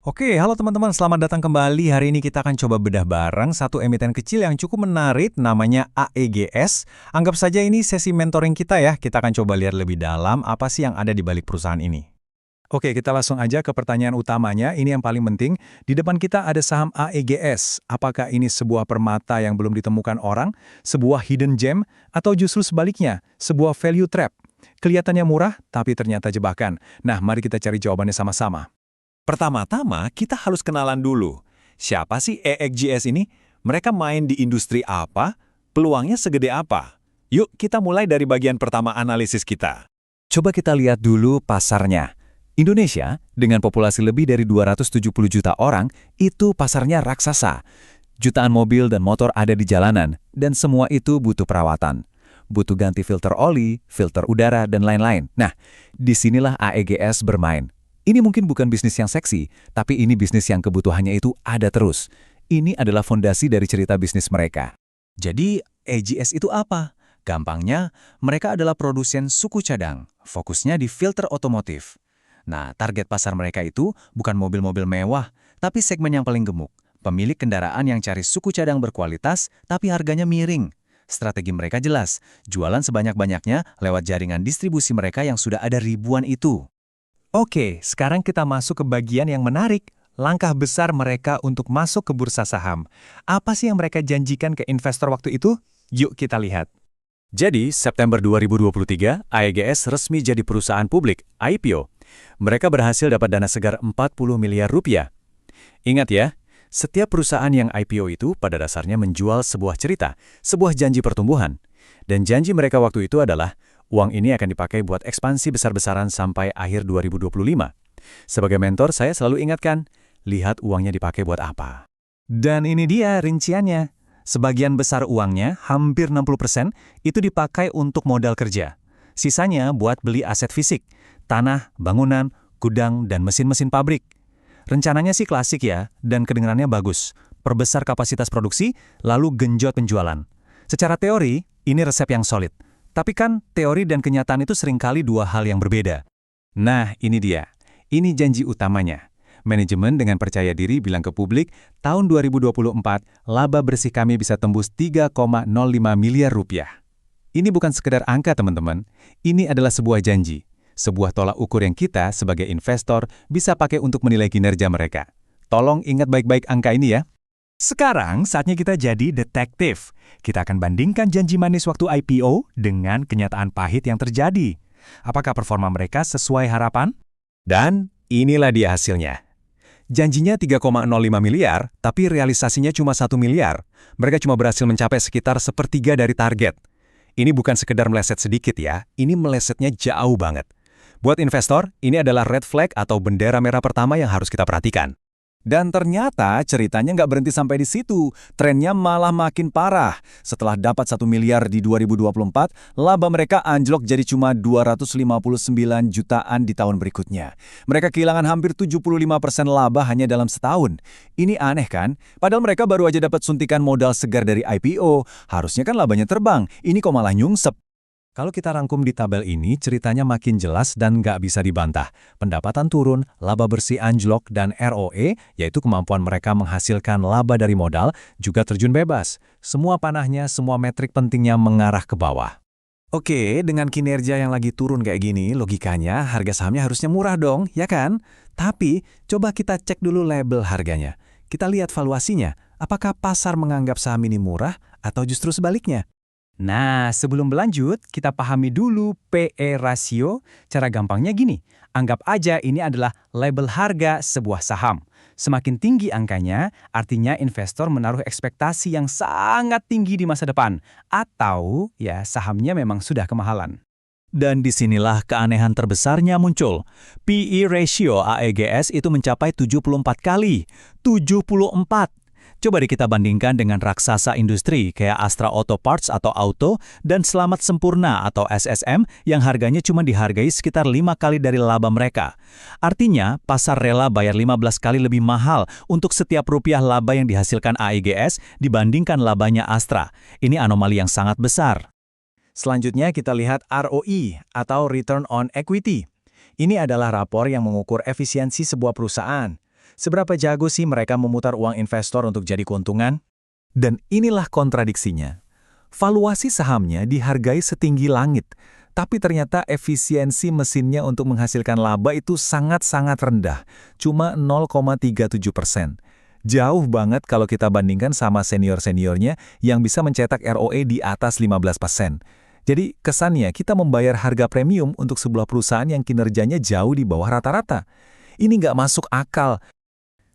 Oke, halo teman-teman, selamat datang kembali. Hari ini kita akan coba bedah bareng satu emiten kecil yang cukup menarik, namanya AEGS. Anggap saja ini sesi mentoring kita ya. Kita akan coba lihat lebih dalam apa sih yang ada di balik perusahaan ini. Oke, kita langsung aja ke pertanyaan utamanya. Ini yang paling penting. Di depan kita ada saham AEGS. Apakah ini sebuah permata yang belum ditemukan orang, sebuah hidden gem, atau justru sebaliknya, sebuah value trap? Kelihatannya murah, tapi ternyata jebakan. Nah, mari kita cari jawabannya sama-sama. Pertama-tama, kita harus kenalan dulu. Siapa sih AEGS ini? Mereka main di industri apa? Peluangnya segede apa? Yuk, kita mulai dari bagian pertama analisis kita. Coba kita lihat dulu pasarnya. Indonesia, dengan populasi lebih dari 270 juta orang, itu pasarnya raksasa. Jutaan mobil dan motor ada di jalanan, dan semua itu butuh perawatan. Butuh ganti filter oli, filter udara, dan lain-lain. Nah, disinilah AEGS bermain. Ini mungkin bukan bisnis yang seksi, tapi ini bisnis yang kebutuhannya itu ada terus. Ini adalah fondasi dari cerita bisnis mereka. Jadi, AGS itu apa? Gampangnya, mereka adalah produsen suku cadang, fokusnya di filter otomotif. Nah, target pasar mereka itu bukan mobil-mobil mewah, tapi segmen yang paling gemuk. Pemilik kendaraan yang cari suku cadang berkualitas, tapi harganya miring. Strategi mereka jelas, jualan sebanyak-banyaknya lewat jaringan distribusi mereka yang sudah ada ribuan itu. Oke, sekarang kita masuk ke bagian yang menarik. Langkah besar mereka untuk masuk ke bursa saham. Apa sih yang mereka janjikan ke investor waktu itu? Yuk kita lihat. Jadi, September 2023, AEGS resmi jadi perusahaan publik, IPO. Mereka berhasil dapat dana segar 40 miliar rupiah. Ingat ya, setiap perusahaan yang IPO itu pada dasarnya menjual sebuah cerita, sebuah janji pertumbuhan. Dan janji mereka waktu itu adalah, uang ini akan dipakai buat ekspansi besar-besaran sampai akhir 2025. Sebagai mentor, saya selalu ingatkan, lihat uangnya dipakai buat apa. Dan ini dia rinciannya. Sebagian besar uangnya, hampir 60%, itu dipakai untuk modal kerja. Sisanya buat beli aset fisik, tanah, bangunan, gudang, dan mesin-mesin pabrik. Rencananya sih klasik ya, dan kedengarannya bagus. Perbesar kapasitas produksi, lalu genjot penjualan. Secara teori, ini resep yang solid. Tapi kan, teori dan kenyataan itu seringkali dua hal yang berbeda. Nah, ini dia. Ini janji utamanya. Manajemen dengan percaya diri bilang ke publik, tahun 2024, laba bersih kami bisa tembus 3,05 miliar rupiah. Ini bukan sekedar angka, teman-teman. Ini adalah sebuah janji. Sebuah tolak ukur yang kita, sebagai investor, bisa pakai untuk menilai kinerja mereka. Tolong ingat baik-baik angka ini ya. Sekarang, saatnya kita jadi detektif. Kita akan bandingkan janji manis waktu IPO dengan kenyataan pahit yang terjadi. Apakah performa mereka sesuai harapan? Dan inilah dia hasilnya. Janjinya 3,05 miliar, tapi realisasinya cuma 1 miliar. Mereka cuma berhasil mencapai sekitar sepertiga dari target. Ini bukan sekedar meleset sedikit ya, ini melesetnya jauh banget. Buat investor, ini adalah red flag atau bendera merah pertama yang harus kita perhatikan. Dan ternyata ceritanya nggak berhenti sampai di situ. Trennya malah makin parah. Setelah dapat 1 miliar di 2024, laba mereka anjlok jadi cuma 259 jutaan di tahun berikutnya. Mereka kehilangan hampir 75% laba hanya dalam setahun. Ini aneh kan? Padahal mereka baru aja dapat suntikan modal segar dari IPO. Harusnya kan labanya terbang. Ini kok malah nyungsep. Kalau kita rangkum di tabel ini, ceritanya makin jelas dan nggak bisa dibantah. Pendapatan turun, laba bersih anjlok, dan ROE, yaitu kemampuan mereka menghasilkan laba dari modal, juga terjun bebas. Semua panahnya, semua metrik pentingnya mengarah ke bawah. Oke, dengan kinerja yang lagi turun kayak gini, logikanya harga sahamnya harusnya murah dong, ya kan? Tapi, coba kita cek dulu label harganya. Kita lihat valuasinya, apakah pasar menganggap saham ini murah atau justru sebaliknya? Nah, sebelum berlanjut, kita pahami dulu PE rasio. Cara gampangnya gini, anggap aja ini adalah label harga sebuah saham. Semakin tinggi angkanya, artinya investor menaruh ekspektasi yang sangat tinggi di masa depan. Atau, ya sahamnya memang sudah kemahalan. Dan disinilah keanehan terbesarnya muncul. PE ratio AEGS itu mencapai 74 kali. 74! Coba deh kita bandingkan dengan raksasa industri kayak Astra Auto Parts atau Auto dan Selamat Sempurna atau SSM yang harganya cuma dihargai sekitar 5 kali dari laba mereka. Artinya, pasar rela bayar 15 kali lebih mahal untuk setiap rupiah laba yang dihasilkan AEGS dibandingkan labanya Astra. Ini anomali yang sangat besar. Selanjutnya kita lihat ROE atau Return on Equity. Ini adalah rapor yang mengukur efisiensi sebuah perusahaan. Seberapa jago sih mereka memutar uang investor untuk jadi keuntungan? Dan inilah kontradiksinya. Valuasi sahamnya dihargai setinggi langit, tapi ternyata efisiensi mesinnya untuk menghasilkan laba itu sangat-sangat rendah, cuma 0,37%. Jauh banget kalau kita bandingkan sama senior-seniornya yang bisa mencetak ROE di atas 15%. Jadi kesannya kita membayar harga premium untuk sebuah perusahaan yang kinerjanya jauh di bawah rata-rata. Ini nggak masuk akal.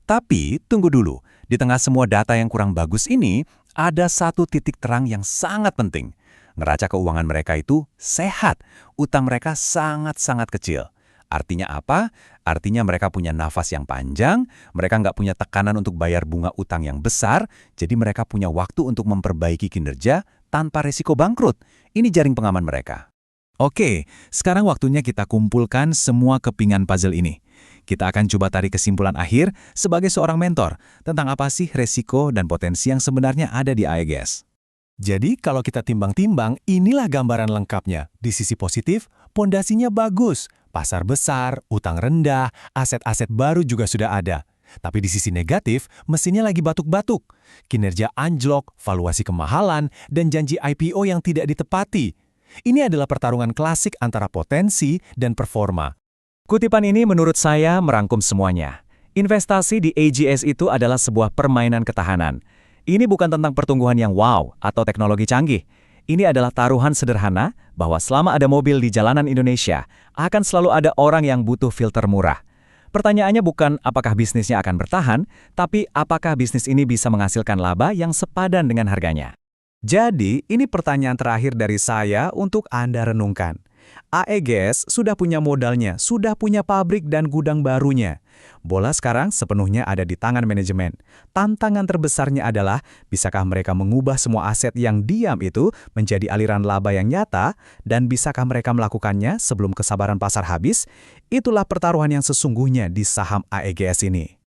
Tapi, tunggu dulu. Di tengah semua data yang kurang bagus ini, ada satu titik terang yang sangat penting. Neraca keuangan mereka itu sehat. Utang mereka sangat-sangat kecil. Artinya apa? Artinya mereka punya nafas yang panjang, mereka nggak punya tekanan untuk bayar bunga utang yang besar, jadi mereka punya waktu untuk memperbaiki kinerja tanpa risiko bangkrut. Ini jaring pengaman mereka. Oke, sekarang waktunya kita kumpulkan semua kepingan puzzle ini. Kita akan coba tarik kesimpulan akhir sebagai seorang mentor tentang apa sih resiko dan potensi yang sebenarnya ada di AEGS. Jadi kalau kita timbang-timbang, inilah gambaran lengkapnya. Di sisi positif, pondasinya bagus, pasar besar, utang rendah, aset-aset baru juga sudah ada. Tapi di sisi negatif, mesinnya lagi batuk-batuk. Kinerja anjlok, valuasi kemahalan, dan janji IPO yang tidak ditepati. Ini adalah pertarungan klasik antara potensi dan performa. Kutipan ini menurut saya merangkum semuanya. Investasi di AGS itu adalah sebuah permainan ketahanan. Ini bukan tentang pertumbuhan yang wow atau teknologi canggih. Ini adalah taruhan sederhana bahwa selama ada mobil di jalanan Indonesia, akan selalu ada orang yang butuh filter murah. Pertanyaannya bukan apakah bisnisnya akan bertahan, tapi apakah bisnis ini bisa menghasilkan laba yang sepadan dengan harganya. Jadi, ini pertanyaan terakhir dari saya untuk Anda renungkan. AEGS sudah punya modalnya, sudah punya pabrik dan gudang barunya. Bola sekarang sepenuhnya ada di tangan manajemen. Tantangan terbesarnya adalah, bisakah mereka mengubah semua aset yang diam itu menjadi aliran laba yang nyata, dan bisakah mereka melakukannya sebelum kesabaran pasar habis? Itulah pertaruhan yang sesungguhnya di saham AEGS ini.